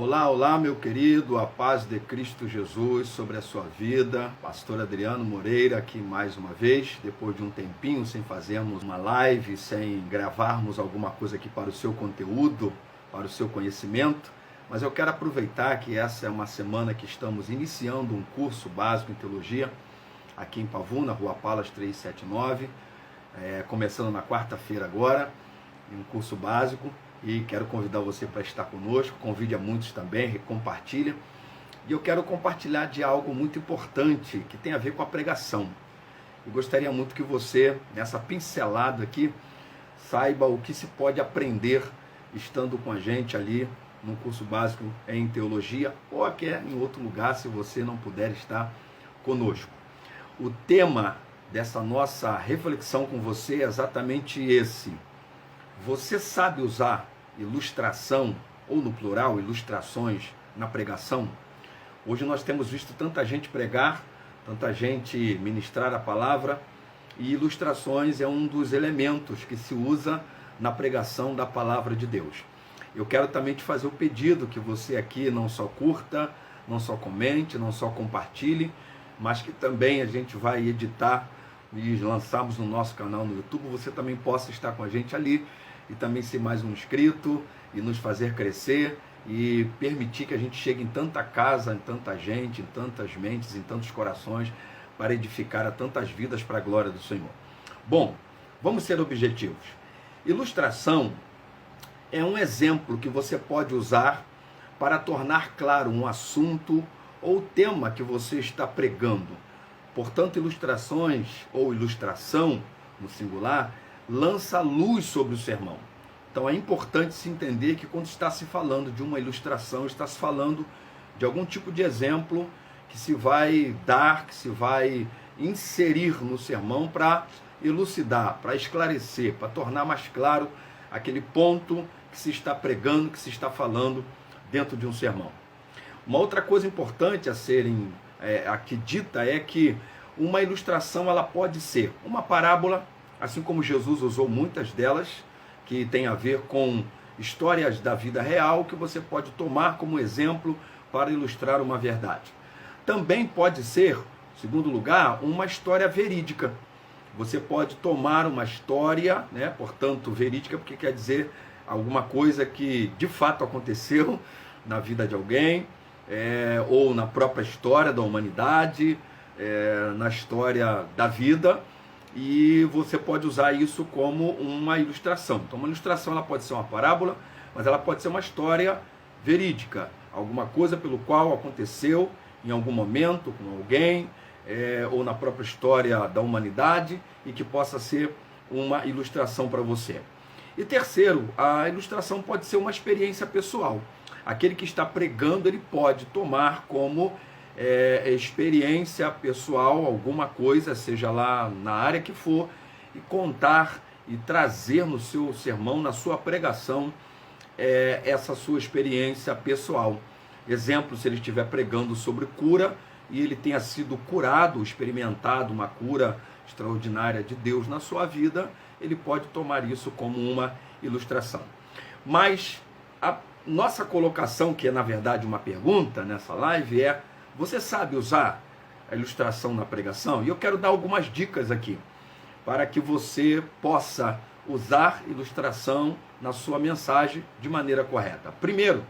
Olá, olá, meu querido, a paz de Cristo Jesus sobre a sua vida. Pastor Adriano Moreira aqui mais uma vez, depois de um tempinho sem fazermos uma live, sem gravarmos alguma coisa aqui para o seu conteúdo, para o seu conhecimento. Mas eu quero aproveitar que essa é uma semana que estamos iniciando um curso básico em teologia aqui em Pavuna, Rua Palas 379, começando na quarta-feira agora, um curso básico. E quero convidar você para estar conosco, convide a muitos também, compartilha. E eu quero compartilhar de algo muito importante, que tem a ver com a pregação. Eu gostaria muito que você, nessa pincelada aqui, saiba o que se pode aprender estando com a gente ali no curso básico em teologia, ou aqui em outro lugar, se você não puder estar conosco. O tema dessa nossa reflexão com você é exatamente esse. Você sabe usar ilustração, ou no plural, ilustrações na pregação? Hoje nós temos visto tanta gente pregar, tanta gente ministrar a palavra, e ilustrações é um dos elementos que se usa na pregação da palavra de Deus. Eu quero também te fazer o pedido que você aqui não só curta, não só comente, não só compartilhe, mas que também a gente vai editar e lançarmos no nosso canal no YouTube, você também possa estar com a gente ali, e também ser mais um inscrito, e nos fazer crescer, e permitir que a gente chegue em tanta casa, em tanta gente, em tantas mentes, em tantos corações, para edificar a tantas vidas para a glória do Senhor. Bom, vamos ser objetivos. Ilustração é um exemplo que você pode usar para tornar claro um assunto ou tema que você está pregando. Portanto, ilustrações ou ilustração, no singular, lança luz sobre o sermão. Então é importante se entender que quando está se falando de uma ilustração, está se falando de algum tipo de exemplo que se vai dar, que se vai inserir no sermão para elucidar, para esclarecer, para tornar mais claro aquele ponto que se está pregando, que se está falando dentro de um sermão. Uma outra coisa importante a serem aqui dita é que uma ilustração ela pode ser uma parábola, assim como Jesus usou muitas delas, que tem a ver com histórias da vida real, que você pode tomar como exemplo para ilustrar uma verdade. Também pode ser, em segundo lugar, uma história verídica. Você pode tomar uma história, portanto, verídica, porque quer dizer alguma coisa que de fato aconteceu na vida de alguém, ou na própria história da humanidade, na história da vida, e você pode usar isso como uma ilustração. Então uma ilustração ela pode ser uma parábola, mas ela pode ser uma história verídica, alguma coisa pelo qual aconteceu em algum momento com alguém, ou na própria história da humanidade, e que possa ser uma ilustração para você. E terceiro, a ilustração pode ser uma experiência pessoal. Aquele que está pregando, ele pode tomar como experiência pessoal alguma coisa, seja lá na área que for, e contar e trazer no seu sermão, na sua pregação, essa sua experiência pessoal. Exemplo, se ele estiver pregando sobre cura e ele tenha sido curado, experimentado uma cura extraordinária de Deus na sua vida, ele pode tomar isso como uma ilustração. Mas a nossa colocação, que é na verdade uma pergunta nessa live, é: você sabe usar a ilustração na pregação? E eu quero dar algumas dicas aqui, para que você possa usar ilustração na sua mensagem de maneira correta. Primeiro,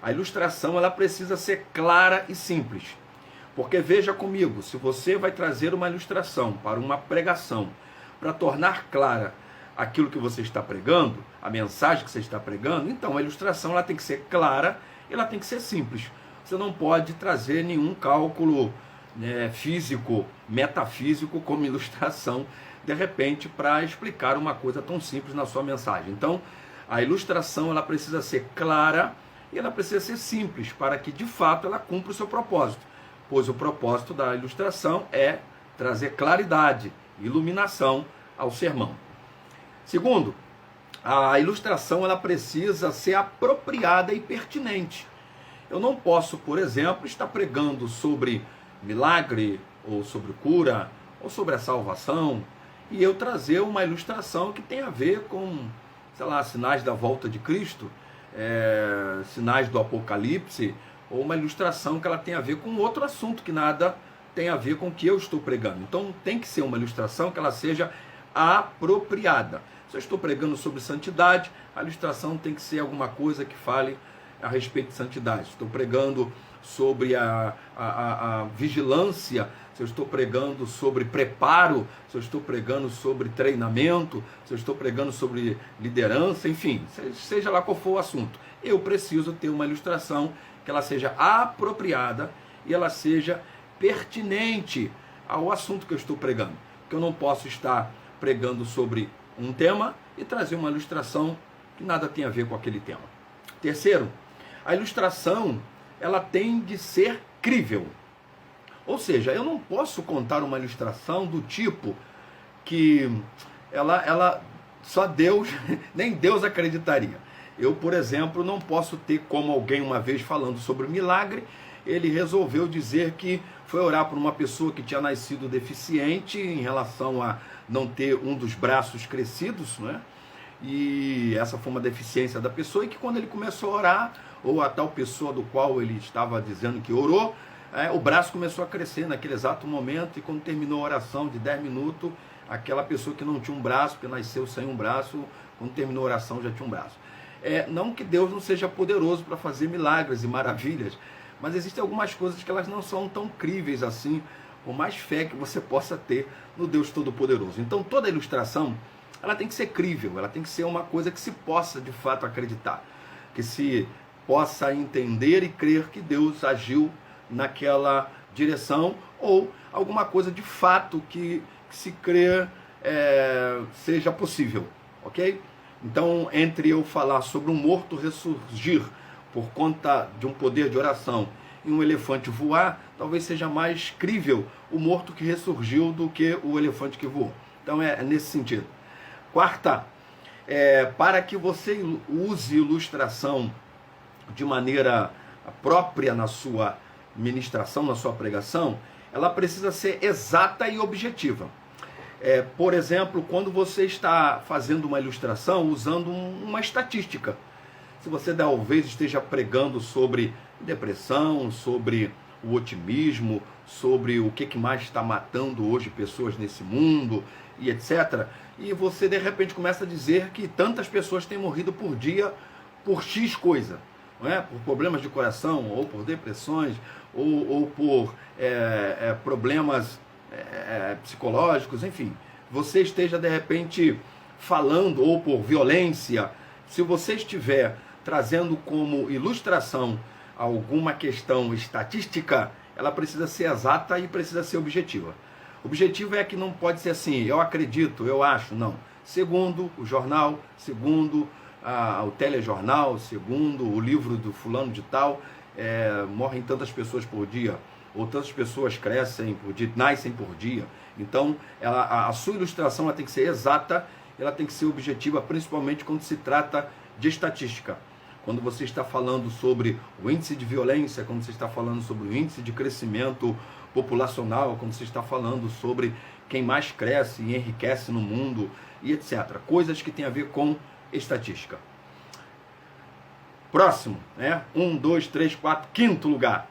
a ilustração ela precisa ser clara e simples. Porque veja comigo, se você vai trazer uma ilustração para uma pregação, para tornar clara aquilo que você está pregando, a mensagem que você está pregando, então a ilustração ela tem que ser clara e ela tem que ser simples. Você não pode trazer nenhum cálculo físico, metafísico como ilustração, de repente, para explicar uma coisa tão simples na sua mensagem. Então, a ilustração ela precisa ser clara e ela precisa ser simples, para que de fato ela cumpra o seu propósito. Pois o propósito da ilustração é trazer claridade, iluminação ao sermão. Segundo, a ilustração ela precisa ser apropriada e pertinente. Eu não posso, por exemplo, estar pregando sobre milagre, ou sobre cura, ou sobre a salvação, e eu trazer uma ilustração que tem a ver com, sei lá, sinais da volta de Cristo, sinais do Apocalipse, ou uma ilustração que ela tem a ver com outro assunto que nada tem a ver com o que eu estou pregando. Então tem que ser uma ilustração que ela seja apropriada. Se eu estou pregando sobre santidade, a ilustração tem que ser alguma coisa que fale a respeito de santidade. Estou pregando sobre a vigilância, se eu estou pregando sobre preparo, se eu estou pregando sobre treinamento, se eu estou pregando sobre liderança, enfim, seja lá qual for o assunto, eu preciso ter uma ilustração que ela seja apropriada e ela seja pertinente ao assunto que eu estou pregando. Porque eu não posso estar pregando sobre um tema e trazer uma ilustração que nada tem a ver com aquele tema. Terceiro, a ilustração ela tem de ser crível. Ou seja, eu não posso contar uma ilustração do tipo que ela só Deus, nem Deus acreditaria. Eu, por exemplo, não posso ter como alguém uma vez falando sobre milagre, ele resolveu dizer que foi orar por uma pessoa que tinha nascido deficiente em relação a não ter um dos braços crescidos, né? E essa foi uma deficiência da pessoa, e que quando ele começou a orar, ou a tal pessoa do qual ele estava dizendo que orou, o braço começou a crescer naquele exato momento, e quando terminou a oração de 10 minutos, aquela pessoa que não tinha um braço, que nasceu sem um braço, quando terminou a oração já tinha um braço. Não que Deus não seja poderoso para fazer milagres e maravilhas, mas existem algumas coisas que elas não são tão críveis assim, por mais fé que você possa ter no Deus Todo-Poderoso. Então toda ilustração, ela tem que ser crível, ela tem que ser uma coisa que se possa de fato acreditar, que se possa entender e crer que Deus agiu naquela direção, ou alguma coisa de fato que se crer seja possível, ok? Então, entre eu falar sobre um morto ressurgir por conta de um poder de oração e um elefante voar, talvez seja mais crível o morto que ressurgiu do que o elefante que voou. Então é nesse sentido. Quarta, para que você use ilustração de maneira própria na sua ministração, na sua pregação, ela precisa ser exata e objetiva. Por exemplo, quando você está fazendo uma ilustração usando uma estatística, se você talvez esteja pregando sobre depressão, sobre o otimismo, sobre o que mais está matando hoje pessoas nesse mundo e etc. E você de repente começa a dizer que tantas pessoas têm morrido por dia por X coisa, não é? Por problemas de coração, ou por depressões, ou por problemas psicológicos, enfim. Você esteja de repente falando, ou por violência, se você estiver trazendo como ilustração alguma questão estatística, ela precisa ser exata e precisa ser objetiva. Objetivo é que não pode ser assim, eu acredito, eu acho, não. Segundo o jornal, segundo o telejornal, segundo o livro do fulano de tal, morrem tantas pessoas por dia, ou tantas pessoas crescem por dia, nascem por dia. Então, a sua ilustração ela tem que ser exata, ela tem que ser objetiva, principalmente quando se trata de estatística. Quando você está falando sobre o índice de violência, quando você está falando sobre o índice de crescimento populacional, quando você está falando sobre quem mais cresce e enriquece no mundo, e etc. Coisas que têm a ver com estatística. Próximo, 1, 2, 3, 4, quinto lugar.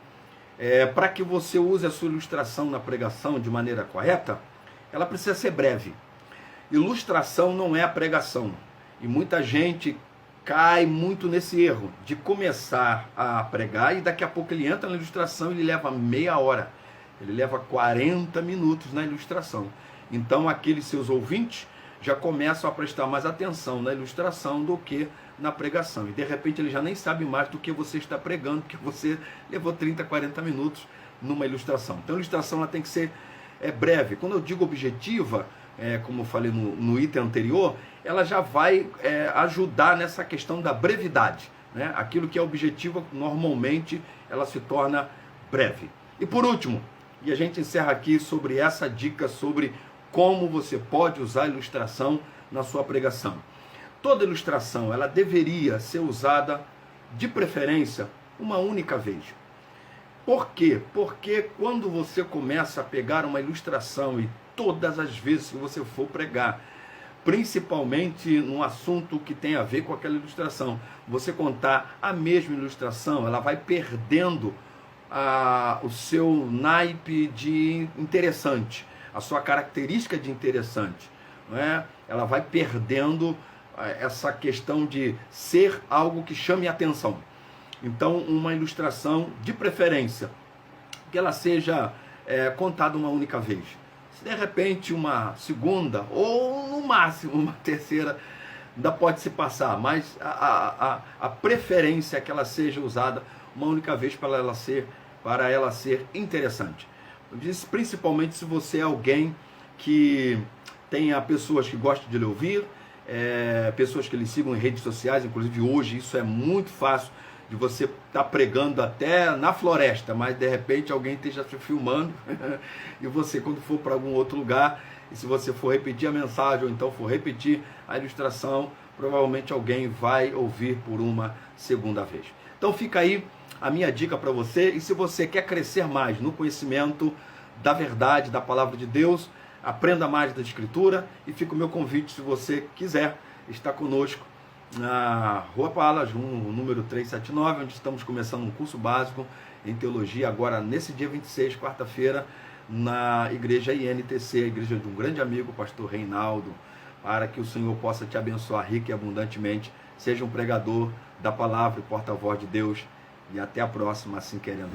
Para que você use a sua ilustração na pregação de maneira correta, ela precisa ser breve. Ilustração não é a pregação. E muita gente cai muito nesse erro de começar a pregar e daqui a pouco ele entra na ilustração e ele leva meia hora. Ele leva 40 minutos na ilustração. Então aqueles seus ouvintes já começam a prestar mais atenção na ilustração do que na pregação. E de repente ele já nem sabe mais do que você está pregando, porque você levou 30, 40 minutos numa ilustração. Então a ilustração ela tem que ser breve. Quando eu digo objetiva, como eu falei no item anterior, ela já vai ajudar nessa questão da brevidade, né? Aquilo que é objetivo, normalmente, ela se torna breve. E por último, e a gente encerra aqui sobre essa dica sobre como você pode usar a ilustração na sua pregação. Toda ilustração, ela deveria ser usada, de preferência, uma única vez. Por quê? Porque quando você começa a pegar uma ilustração e todas as vezes que você for pregar, principalmente num assunto que tem a ver com aquela ilustração. Você contar a mesma ilustração, ela vai perdendo o seu naipe de interessante, a sua característica de interessante, não é? Ela vai perdendo essa questão de ser algo que chame atenção. Então, uma ilustração, de preferência, que ela seja contada uma única vez. Se de repente uma segunda, ou no máximo uma terceira, ainda pode se passar, mas a preferência é que ela seja usada uma única vez para ela ser interessante. Principalmente se você é alguém que tenha pessoas que gostam de lhe ouvir, pessoas que lhe sigam em redes sociais. Inclusive hoje isso é muito fácil, de você estar pregando até na floresta, mas de repente alguém esteja te filmando e você, quando for para algum outro lugar, e se você for repetir a mensagem ou então for repetir a ilustração, provavelmente alguém vai ouvir por uma segunda vez. Então fica aí a minha dica para você. E se você quer crescer mais no conhecimento da verdade, da palavra de Deus, aprenda mais da Escritura, e fica o meu convite, se você quiser estar conosco na Rua Palas, número 379, onde estamos começando um curso básico em teologia, agora nesse dia 26, quarta-feira, na igreja INTC, a igreja de um grande amigo, o pastor Reinaldo, para que o Senhor possa te abençoar rica e abundantemente. Seja um pregador da palavra e porta-voz de Deus, e até a próxima, assim querendo.